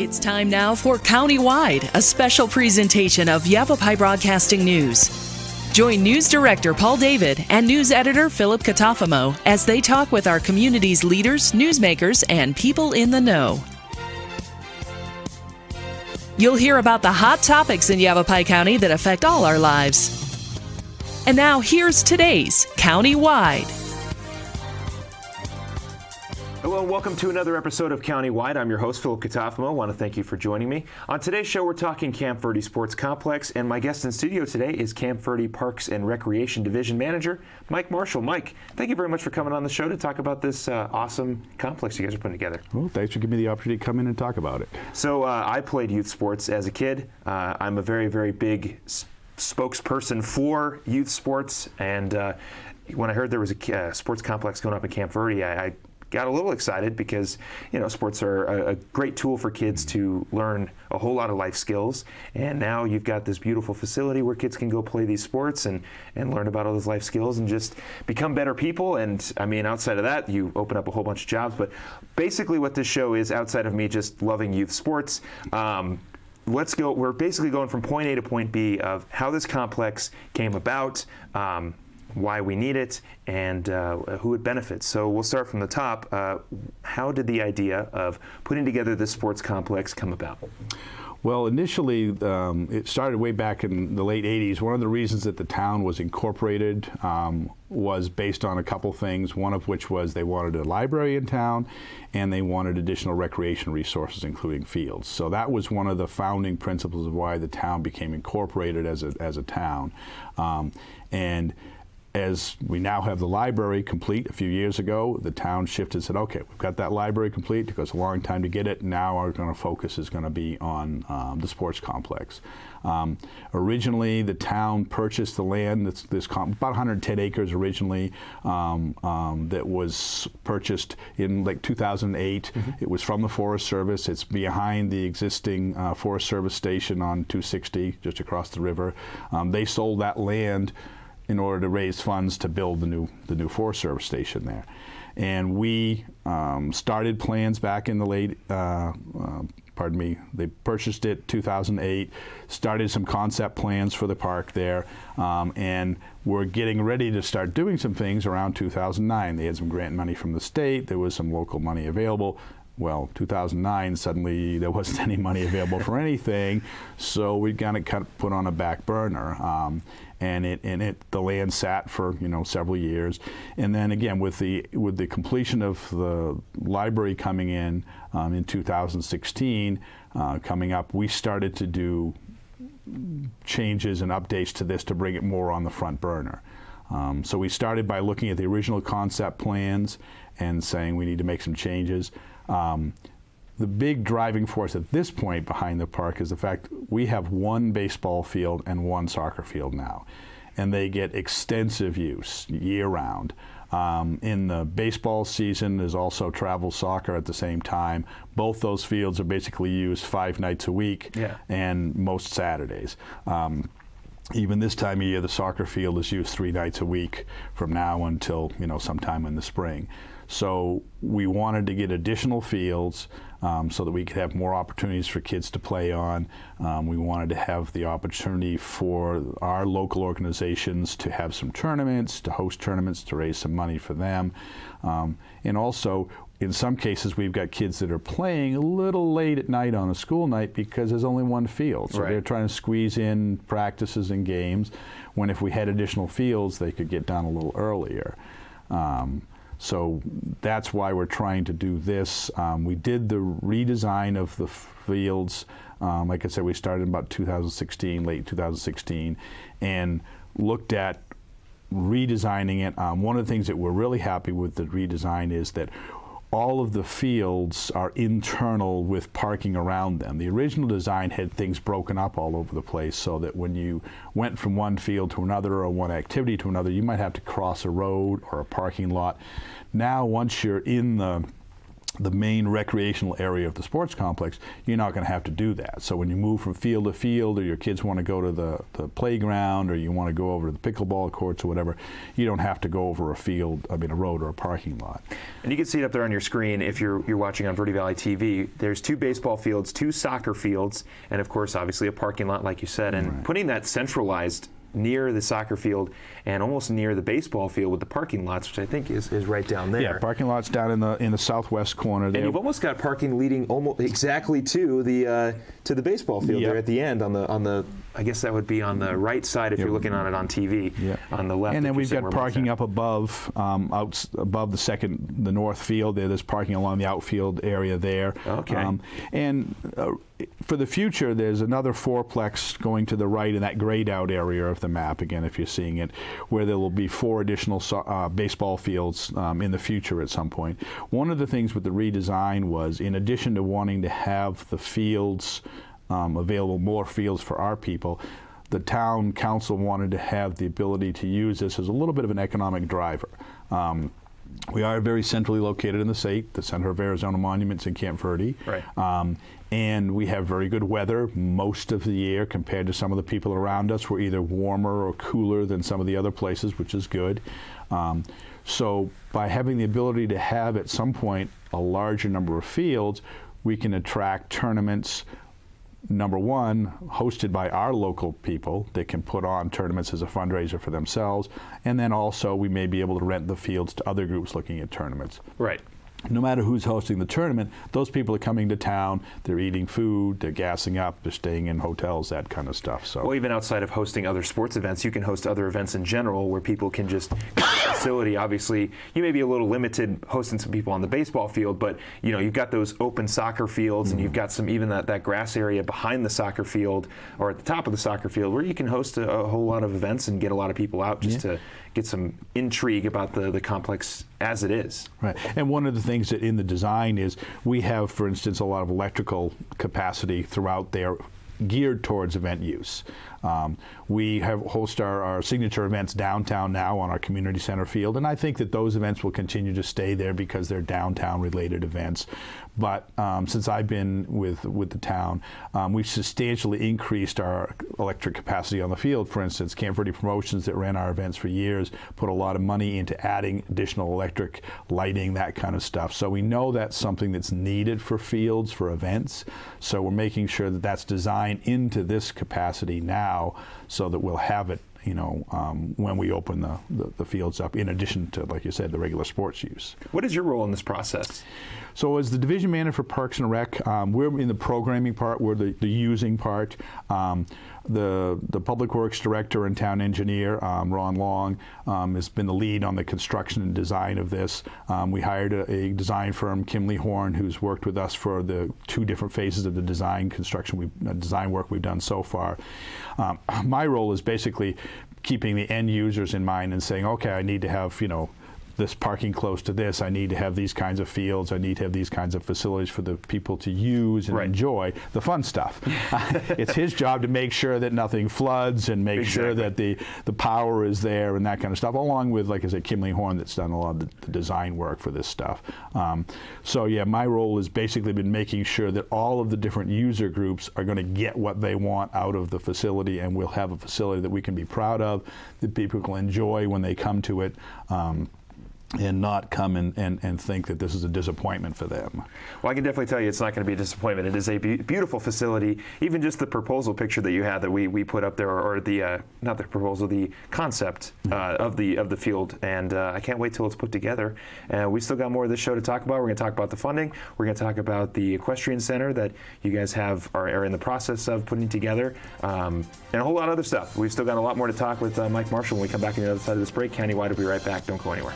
It's time now for Countywide, a special presentation of Yavapai Broadcasting News. Join News Director Paul David and News Editor Philip Katafamo as they talk with our community's leaders, newsmakers, and people in the know. You'll hear about the hot topics in Yavapai County that affect all our lives. And now here's today's Countywide. Hello and welcome to another episode of Countywide. I'm your host, Philip Katafamo. I want to thank you for joining me. On today's show, we're talking Camp Verde Sports Complex, and my guest in studio today is Camp Verde Parks and Recreation Division Manager, Mike Marshall. Mike, thank you very much for coming on the show to talk about this awesome complex you guys are putting together. Well, thanks for giving me the opportunity to come in and talk about it. So I played youth sports as a kid. I'm a very, very big spokesperson for youth sports, and when I heard there was a sports complex going up in Camp Verde, I got a little excited because, you know, sports are a great tool for kids to learn a whole lot of life skills. And now you've got this beautiful facility where kids can go play these sports and learn about all those life skills and just become better people. And I mean, outside of that, you open up a whole bunch of jobs. But basically what this show is, outside of me just loving youth sports, let's go. We're basically going from point A to point B of how this complex came about, why we need it, and who it benefits. So we'll start from the top. How did the idea of putting together this sports complex come about? Well, initially, it started way back in the late 80s. One of the reasons that the town was incorporated was based on a couple things, one of which was they wanted a library in town, and they wanted additional recreation resources, including fields. So that was one of the founding principles of why the town became incorporated as a town. And as we now have the library complete, a few years ago, the town shifted and said, okay, we've got that library complete. It took us a long time to get it. Now our focus is going to be on the sports complex. Originally, the town purchased the land, about 110 acres originally, that was purchased in like 2008. Mm-hmm. It was from the Forest Service. It's behind the existing Forest Service station on 260, just across the river. They sold that land in order to raise funds to build the new Forest Service station there. And we started plans back in the late, they purchased it 2008, started some concept plans for the park there, and we're getting ready to start doing some things around 2009. They had some grant money from the state, there was some local money available. Well, 2009, suddenly there wasn't any money available for anything, so we got it kind of put on a back burner. The land sat for several years, and then again with the completion of the library coming in 2016, coming up, we started to do changes and updates to this to bring it more on the front burner. So we started by looking at the original concept plans and saying we need to make some changes. The big driving force at this point behind the park is the fact we have one baseball field and one soccer field now, and they get extensive use year-round. In the baseball season, there's also travel soccer at the same time. Both those fields are basically used 5 nights a week, and most Saturdays. Even this time of year, the soccer field is used 3 nights a week from now until sometime in the spring. So we wanted to get additional fields so that we could have more opportunities for kids to play on. We wanted to have the opportunity for our local organizations to have some tournaments, to host tournaments, to raise some money for them. And also, in some cases, we've got kids that are playing a little late at night on a school night because there's only one field. So they're trying to squeeze in practices and games, when if we had additional fields, they could get done a little earlier. So that's why we're trying to do this. We did the redesign of the fields. Like I said, we started in about 2016, late 2016, and looked at redesigning it. One of the things that we're really happy with the redesign is that all of the fields are internal with parking around them. The original design had things broken up all over the place so that when you went from one field to another or one activity to another, you might have to cross a road or a parking lot. Now, once you're in the the main recreational area of the sports complex, you're not going to have to do that. So when you move from field to field, or your kids want to go to the playground, or you want to go over to the pickleball courts or whatever, you don't have to go over a road or a parking lot. And you can see it up there on your screen if you're watching on Verde Valley TV. There's 2 baseball fields, 2 soccer fields, and of course, obviously, a parking lot, like you said. And putting that centralized near the soccer field and almost near the baseball field with the parking lots, which I think is right down there. Yeah, parking lots down in the southwest corner there. And you've almost got parking leading almost exactly to the baseball field there at the end on the I guess that would be on the right side if you're looking on it on TV. Yeah. On the left. And then we've got parking up above, above the north field there. There's parking along the outfield area there. Okay. For the future, there's another fourplex going to the right in that grayed out area of the map, again, if you're seeing it, where there will be 4 additional baseball fields in the future at some point. One of the things with the redesign was, in addition to wanting to have the fields available, more fields for our people, the town council wanted to have the ability to use this as a little bit of an economic driver. We are very centrally located in the state, the Center of Arizona Monuments in Camp Verde. Right. And we have very good weather most of the year compared to some of the people around us. We're either warmer or cooler than some of the other places, which is good. So by having the ability to have at some point a larger number of fields, we can attract tournaments, number one, hosted by our local people that can put on tournaments as a fundraiser for themselves, and then also we may be able to rent the fields to other groups looking at tournaments. Right. No matter who's hosting the tournament, those people are coming to town, they're eating food, they're gassing up, they're staying in hotels, that kind of stuff. So, well, even outside of hosting other sports events, you can host other events in general where people can just come to the facility. Obviously, you may be a little limited hosting some people on the baseball field, but you've got those open soccer fields, and you've got some even that grass area behind the soccer field or at the top of the soccer field where you can host a whole lot of events and get a lot of people out just to get some intrigue about the complex as it is. Right. And one of the things that in the design is we have, for instance, a lot of electrical capacity throughout there geared towards event use. We host our signature events downtown now on our community center field, and I think that those events will continue to stay there because they're downtown related events. But since I've been with the town, we've substantially increased our electric capacity on the field. For instance, Camp Verde Promotions that ran our events for years put a lot of money into adding additional electric lighting, that kind of stuff. So we know that's something that's needed for fields, for events. So we're making sure that that's designed into this capacity now, so that we'll have it, when we open the fields up, in addition to, like you said, the regular sports use. What is your role in this process? So as the division manager for Parks and Rec, we're in the programming part, we're the using part. The Public Works Director and Town Engineer, Ron Long, has been the lead on the construction and design of this. We hired a design firm, Kimley Horn, who's worked with us for the 2 different phases of the design work we've done so far. My role is basically keeping the end users in mind and saying, okay, I need to have, this parking close to this, I need to have these kinds of fields, I need to have these kinds of facilities for the people to use and enjoy the fun stuff. It's his job to make sure that nothing floods and make sure that the power is there and that kind of stuff, along with, like I said, Kimley Horn that's done a lot of the design work for this stuff. So yeah, my role has basically been making sure that all of the different user groups are going to get what they want out of the facility, and we'll have a facility that we can be proud of, that people will enjoy when they come to it. And not come and think that this is a disappointment for them. Well, I can definitely tell you it's not going to be a disappointment. It is a beautiful facility. Even just the proposal picture that you had that we put up there, or the not the proposal, the concept of the field, and I can't wait till it's put together. We still got more of this show to talk about. We're going to talk about the funding. We're going to talk about the equestrian center that you guys are in the process of putting together, and a whole lot of other stuff. We've still got a lot more to talk with Mike Marshall when we come back on the other side of this break. Countywide will be right back. Don't go anywhere.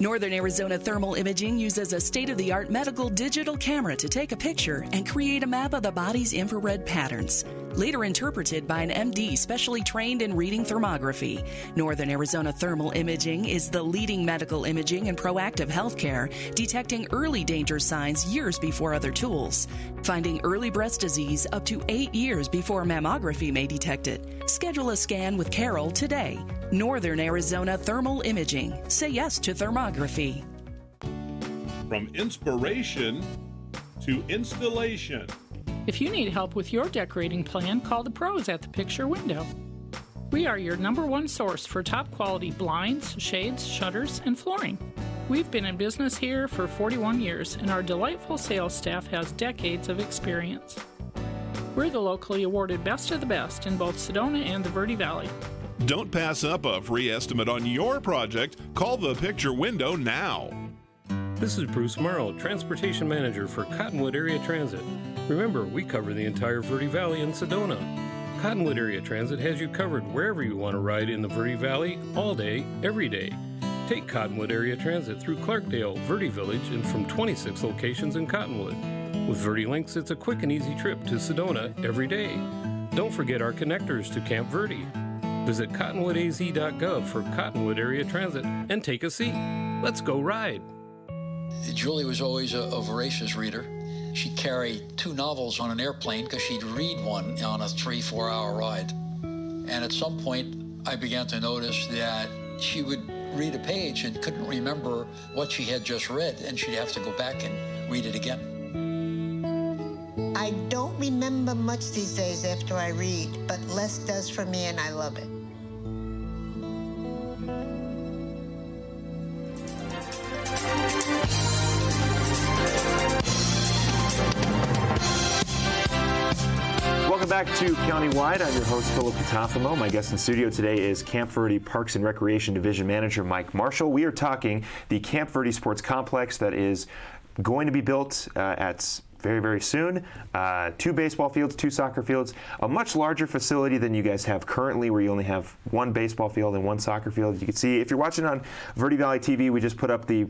Northern Arizona Thermal Imaging uses a state-of-the-art medical digital camera to take a picture and create a map of the body's infrared patterns. later interpreted by an MD specially trained in reading thermography. Northern Arizona Thermal Imaging is the leading medical imaging and proactive healthcare, detecting early danger signs years before other tools, finding early breast disease up to 8 years before mammography may detect it. Schedule a scan with Carol today. Northern Arizona Thermal Imaging. Say yes to thermography. From inspiration to installation. If you need help with your decorating plan, call the pros at the Picture Window. We are your #1 source for top quality blinds, shades, shutters, and flooring. We've been in business here for 41 years, and our delightful sales staff has decades of experience. We're the locally awarded Best of the Best in both Sedona and the Verde Valley. Don't pass up a free estimate on your project. Call the Picture Window now. This is Bruce Morrow, Transportation Manager for Cottonwood Area Transit. Remember, we cover the entire Verde Valley and Sedona. Cottonwood Area Transit has you covered wherever you want to ride in the Verde Valley, all day, every day. Take Cottonwood Area Transit through Clarkdale, Verde Village, and from 26 locations in Cottonwood. With Verde Links, it's a quick and easy trip to Sedona every day. Don't forget our connectors to Camp Verde. Visit cottonwoodaz.gov for Cottonwood Area Transit and take a seat. Let's go ride. Julie was always a voracious reader. She'd carry 2 novels on an airplane because she'd read one on a 3-4 hour ride. And at some point, I began to notice that she would read a page and couldn't remember what she had just read, and she'd have to go back and read it again. I don't remember much these days after I read, but less does for me, and I love it. Welcome back to Countywide. I'm your host, Philip Catafamo. My guest in studio today is Camp Verde Parks and Recreation Division Manager Mike Marshall. We are talking the Camp Verde Sports Complex that is going to be built at very, very soon. 2 baseball fields, 2 soccer fields, a much larger facility than you guys have currently, where you only have 1 baseball field and 1 soccer field. You can see, if you're watching on Verde Valley TV, we just put up the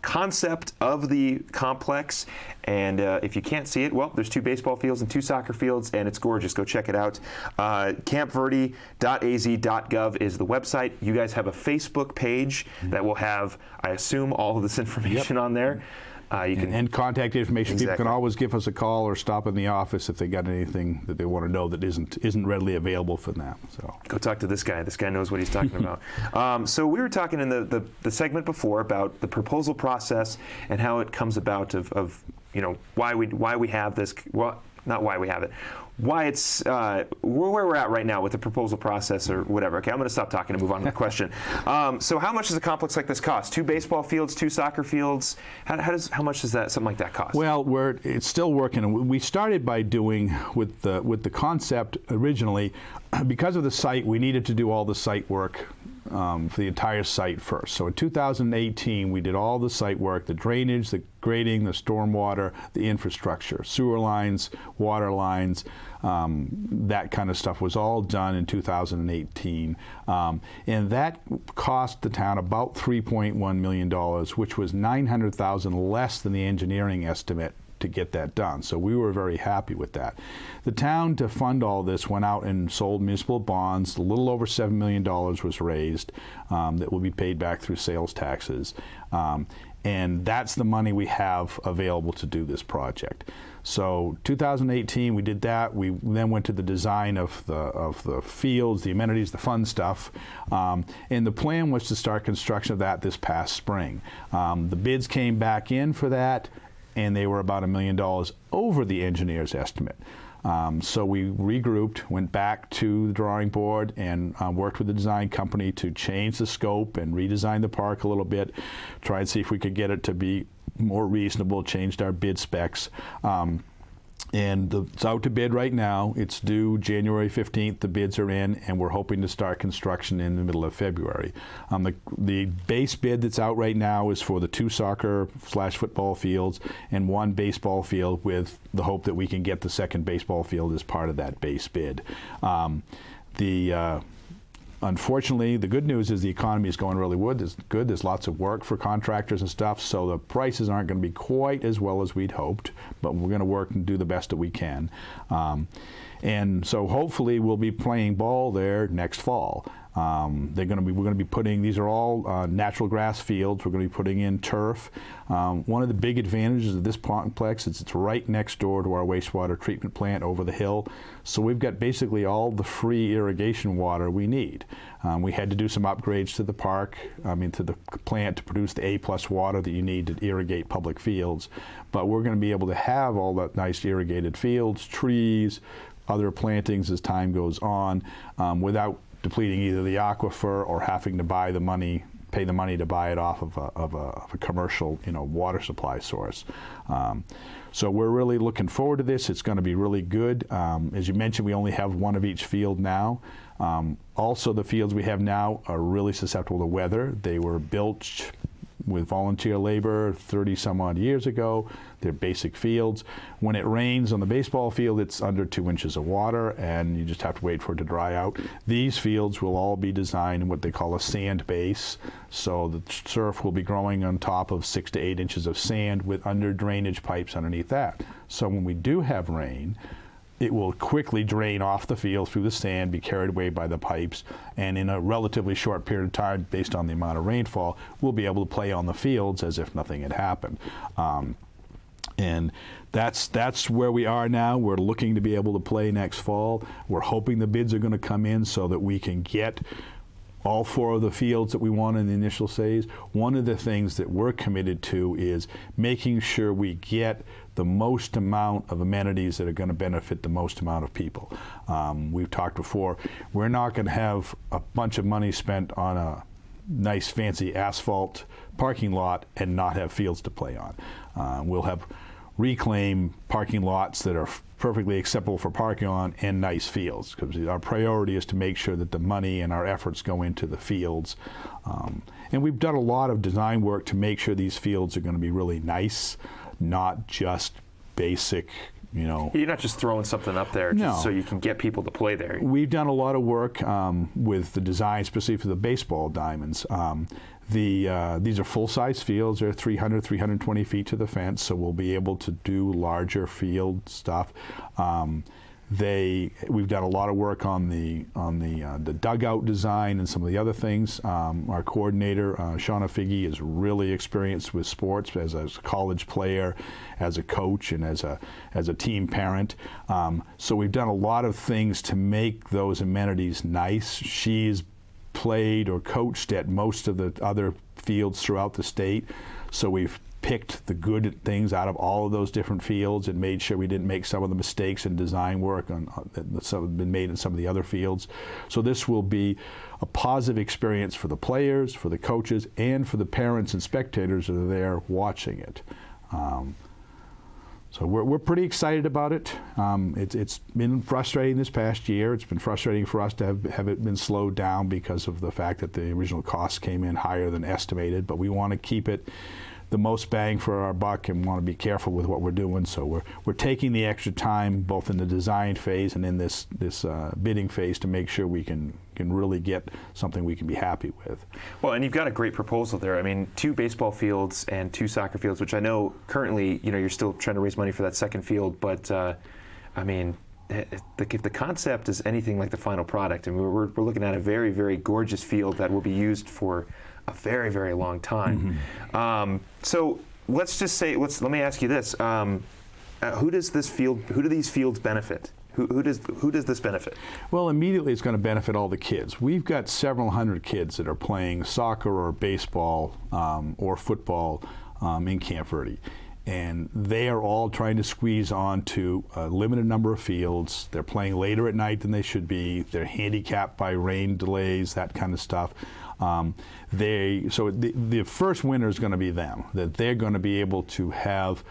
concept of the complex, and if you can't see it, well, there's 2 baseball fields and 2 soccer fields, and it's gorgeous. Go check it out. campverde.az.gov is the website. You guys have a Facebook page that will have, I assume, all of this information on there. You can, and contact information. Exactly. People can always give us a call or stop in the office if they got anything that they want to know that isn't readily available for them. So go talk to this guy. This guy knows what he's talking about. So we were talking in the segment before about the proposal process and how it comes about of why we have this. Well, not why we have it. Why it's where we're at right now with the proposal process or whatever. Okay, I'm going to stop talking and move on to the question. So how much does a complex like this cost? 2 baseball fields, 2 soccer fields. How much does something like that cost? Well, it's still working. We started by doing with the concept originally. Because of the site, we needed to do all the site work for the entire site first. So in 2018, we did all the site work, the drainage, the grading, the stormwater, the infrastructure, sewer lines, water lines, that kind of stuff was all done in 2018. And that cost the town about $3.1 million, which was $900,000 less than the engineering estimate to get that done. So we were very happy with that. The town, to fund all this, went out and sold municipal bonds. A little over $7 million was raised that will be paid back through sales taxes. And that's the money we have available to do this project. So 2018, we did that. We then went to the design of the fields, the amenities, the fun stuff. And the plan was to start construction of that this past spring. The bids came back in for that, and they were about $1 million over the engineer's estimate. So we regrouped, went back to the drawing board, and worked with the design company to change the scope and redesign the park a little bit, try and see if we could get it to be more reasonable, changed our bid specs. And it's out to bid right now. It's due January 15th. The bids are in, and we're hoping to start construction in the middle of February. The base bid that's out right now is for the 2 soccer/football fields and 1 baseball field, with the hope that we can get the 2nd baseball field as part of that base bid. Unfortunately, the good news is the economy is going really good. There's lots of work for contractors and stuff, so the prices aren't going to be quite as well as we'd hoped, but we're going to work and do the best that we can. And so hopefully we'll be playing ball there next fall. We're going to be putting, these are all natural grass fields. We're going to be putting in turf. One of the big advantages of this complex is it's right next door to our wastewater treatment plant over the hill. So we've got basically all the free irrigation water we need. We had to do some upgrades to the park, to the plant to produce the A+ water that you need to irrigate public fields. But we're going to be able to have all that nice irrigated fields, trees, other plantings as time goes on, without depleting either the aquifer or having to pay the money to buy it off of a commercial, water supply source. So we're really looking forward to this. It's going to be really good. As you mentioned, we only have one of each field now. Also, the fields we have now are really susceptible to weather. They were built with volunteer labor 30 some odd years ago. They're basic fields. When it rains on the baseball field, it's under 2 inches of water, and you just have to wait for it to dry out. These fields will all be designed in what they call a sand base. So the turf will be growing on top of 6 to 8 inches of sand with under drainage pipes underneath that. So when we do have rain, it will quickly drain off the field through the sand, be carried away by the pipes, and in a relatively short period of time, based on the amount of rainfall, we'll be able to play on the fields as if nothing had happened. And that's where we are now. We're looking to be able to play next fall. We're hoping the bids are going to come in so that we can get all 4 of the fields that we want in the initial phase. One of the things that we're committed to is making sure we get the most amount of amenities that are going to benefit the most amount of people. We've talked before, we're not going to have a bunch of money spent on a nice fancy asphalt parking lot and not have fields to play on. We'll have reclaimed parking lots that are perfectly acceptable for parking on and nice fields, because our priority is to make sure that the money and our efforts go into the fields. And we've done a lot of design work to make sure these fields are going to be really nice, not just basic, You're not just throwing something up there just so you can get people to play there. We've done a lot of work with the design, specifically for the baseball diamonds. These are full-size fields. They're 300, 320 feet to the fence, so we'll be able to do larger field stuff. We've done a lot of work on the dugout design and some of the other things. Our coordinator, Shauna Figge, is really experienced with sports as a college player, as a coach, and as a team parent. So we've done a lot of things to make those amenities nice. She's played or coached at most of the other fields throughout the state, so we've picked the good things out of all of those different fields and made sure we didn't make some of the mistakes in design work that have been made in some of the other fields. So this will be a positive experience for the players, for the coaches, and for the parents and spectators that are there watching it. So we're pretty excited about it. It's been frustrating this past year. It's been frustrating for us to have it been slowed down because of the fact that the original costs came in higher than estimated, but we want to keep it the most bang for our buck and want to be careful with what we're doing. So we're taking the extra time both in the design phase and in this bidding phase to make sure we can really get something we can be happy with. Well, and you've got a great proposal there. I mean, 2 baseball fields and 2 soccer fields, which I know currently, you're still trying to raise money for that second field, but I mean, if the concept is anything like the final product, and we're looking at a very, very gorgeous field that will be used for a very, very long time. Mm-hmm. So let's just say, let me ask you this: who do these fields benefit? Who does this benefit? Well, immediately it's going to benefit all the kids. We've got several hundred kids that are playing soccer or baseball or football in Camp Verde. And they are all trying to squeeze onto a limited number of fields. They're playing later at night than they should be. They're handicapped by rain delays, that kind of stuff. So the first winner is going to be them, that they're going to be able to have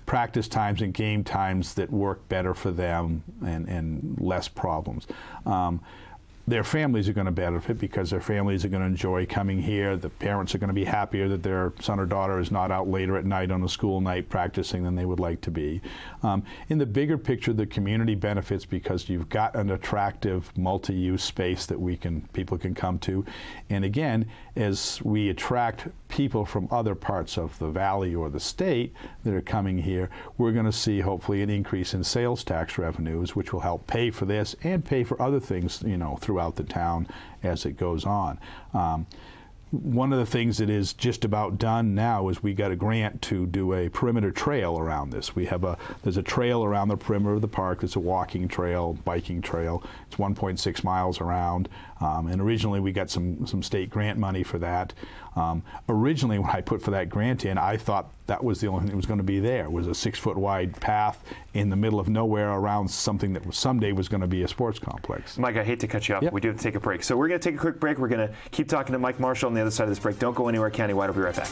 practice times and game times that work better for them and less problems. their families are going to benefit because their families are going to enjoy coming here. The parents are going to be happier that their son or daughter is not out later at night on a school night practicing than they would like to be. In the bigger picture, the community benefits because you've got an attractive multi-use space that people can come to. And again, as we attract people from other parts of the valley or the state that are coming here, we're going to see hopefully an increase in sales tax revenues, which will help pay for this and pay for other things, throughout the town as it goes on. One of the things that is just about done now is we got a grant to do a perimeter trail around this. There's a trail around the perimeter of the park. It's a walking trail, biking trail. It's 1.6 miles around. And originally we got some state grant money for that. Originally when I put for that grant in, I thought that was the only thing that was going to be there, was a 6-foot wide path in the middle of nowhere around something that someday was going to be a sports complex. Mike, I hate to cut you off. Yep. We do have to take a break. So we're going to take a quick break. We're going to keep talking to Mike Marshall on the other side of this break. Don't go anywhere. Countywide. I'll be right back.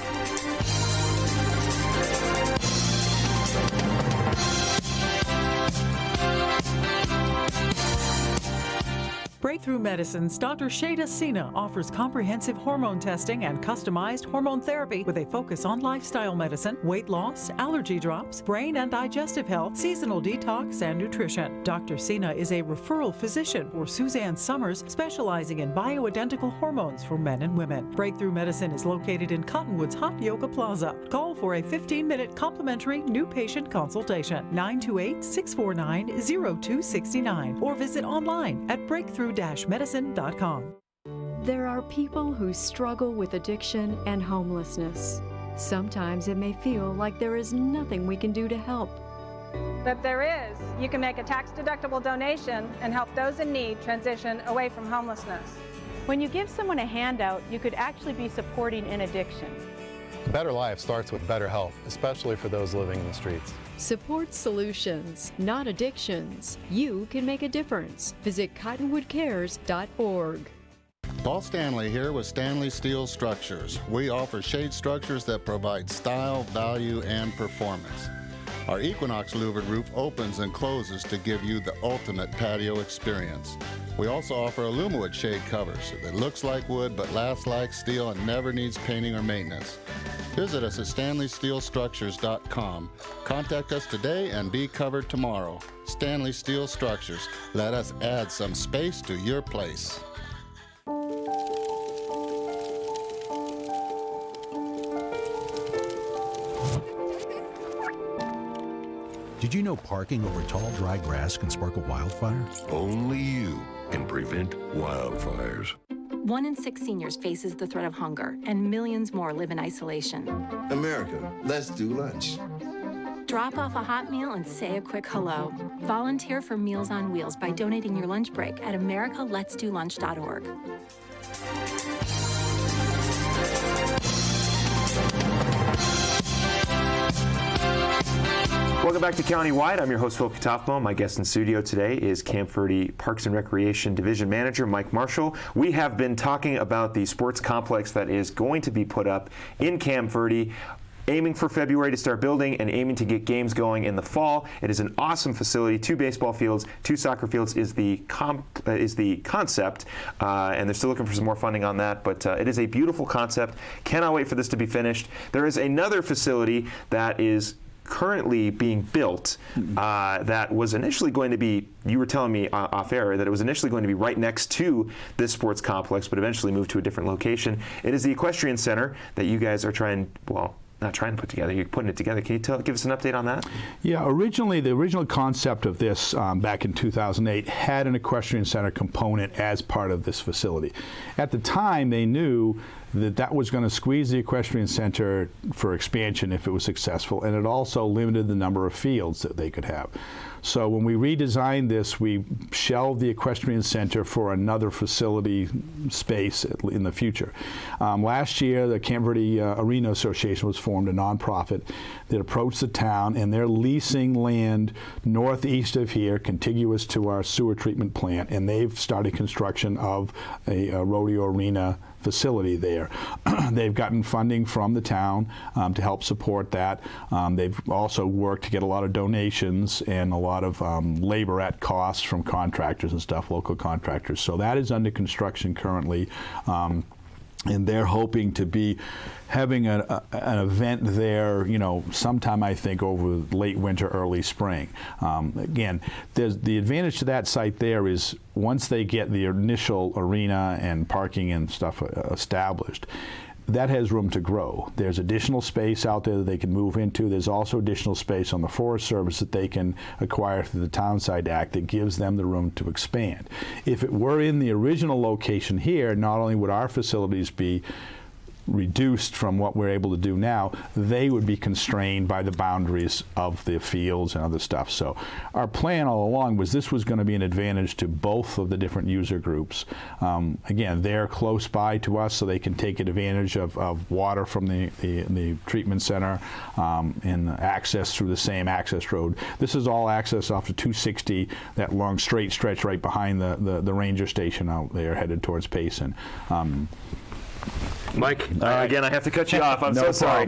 Breakthrough Medicine's Dr. Shada Sina offers comprehensive hormone testing and customized hormone therapy with a focus on lifestyle medicine, weight loss, allergy drops, brain and digestive health, seasonal detox, and nutrition. Dr. Sina is a referral physician for Suzanne Summers, specializing in bioidentical hormones for men and women. Breakthrough Medicine is located in Cottonwood's Hot Yoga Plaza. Call for a 15-minute complimentary new patient consultation, 928-649-0269, or visit online at breakthrough-medicine.com. There are people who struggle with addiction and homelessness. Sometimes it may feel like there is nothing we can do to help. But there is. You can make a tax-deductible donation and help those in need transition away from homelessness. When you give someone a handout, you could actually be supporting an addiction. A better life starts with better health, especially for those living in the streets. Support solutions, not addictions. You can make a difference. Visit cottonwoodcares.org. Paul Stanley here with Stanley Steel Structures. We offer shade structures that provide style, value, and performance. Our Equinox louvered roof opens and closes to give you the ultimate patio experience. We also offer Alumawood shade covers that looks like wood but lasts like steel and never needs painting or maintenance. Visit us at StanleySteelStructures.com. Contact us today and be covered tomorrow. Stanley Steel Structures. Let us add some space to your place. Did you know parking over tall, dry grass can spark a wildfire? Only you can prevent wildfires. 1 in 6 seniors faces the threat of hunger, and millions more live in isolation. America, let's do lunch. Drop off a hot meal and say a quick hello. Volunteer for Meals on Wheels by donating your lunch break at americaletsdolunch.org. Welcome back to Countywide. I'm your host, Philip Katafmo. My guest in studio today is Camp Verde Parks and Recreation Division Manager Mike Marshall. We have been talking about the sports complex that is going to be put up in Camp Verde, aiming for February to start building and aiming to get games going in the fall. It is an awesome facility. 2 baseball fields, 2 soccer fields is the concept, and they're still looking for some more funding on that, but it is a beautiful concept. Cannot wait for this to be finished. There is another facility that is currently being built that was initially going to be, you were telling me off air, that it was initially going to be right next to this sports complex, but eventually moved to a different location. It is the Equestrian Center that you guys are not trying to put together, you're putting it together. Can you give us an update on that? Yeah, the original concept of this back in 2008 had an equestrian center component as part of this facility. At the time, they knew that was going to squeeze the equestrian center for expansion if it was successful, and it also limited the number of fields that they could have. So when we redesigned this, we shelved the equestrian center for another facility space in the future. Last year, the Camp Verde Arena Association was formed, a nonprofit that approached the town, and they're leasing land northeast of here, contiguous to our sewer treatment plant, and they've started construction of a rodeo arena facility there. They've gotten funding from the town to help support that. They've also worked to get a lot of donations and a lot of labor at cost from contractors and stuff, local contractors. So that is under construction currently. And they're hoping to be having an event there, sometime I think over late winter, early spring. Again, there's the advantage to that site there is once they get the initial arena and parking and stuff established, that has room to grow. There's additional space out there that they can move into. There's also additional space on the Forest Service that they can acquire through the Townside Act that gives them the room to expand. If it were in the original location here, not only would our facilities be reduced from what we're able to do now, they would be constrained by the boundaries of the fields and other stuff. So our plan all along was this was going to be an advantage to both of the different user groups. Again, they're close by to us, so they can take advantage of water from the treatment center and access through the same access road. This is all access off to 260, that long straight stretch right behind the ranger station out there headed towards Payson. Mike, again, I have to cut you off. I'm so sorry.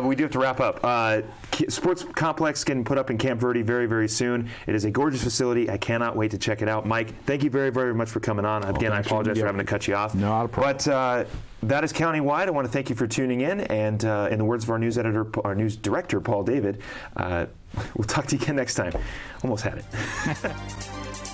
We do have to wrap up. Sports complex getting put up in Camp Verde very, very soon. It is a gorgeous facility. I cannot wait to check it out. Mike, thank you very, very much for coming on. Again, I apologize for having to cut you off. Not a problem. But that is countywide. I want to thank you for tuning in. And in the words of our news editor, our news director, Paul David, we'll talk to you again next time. Almost had it.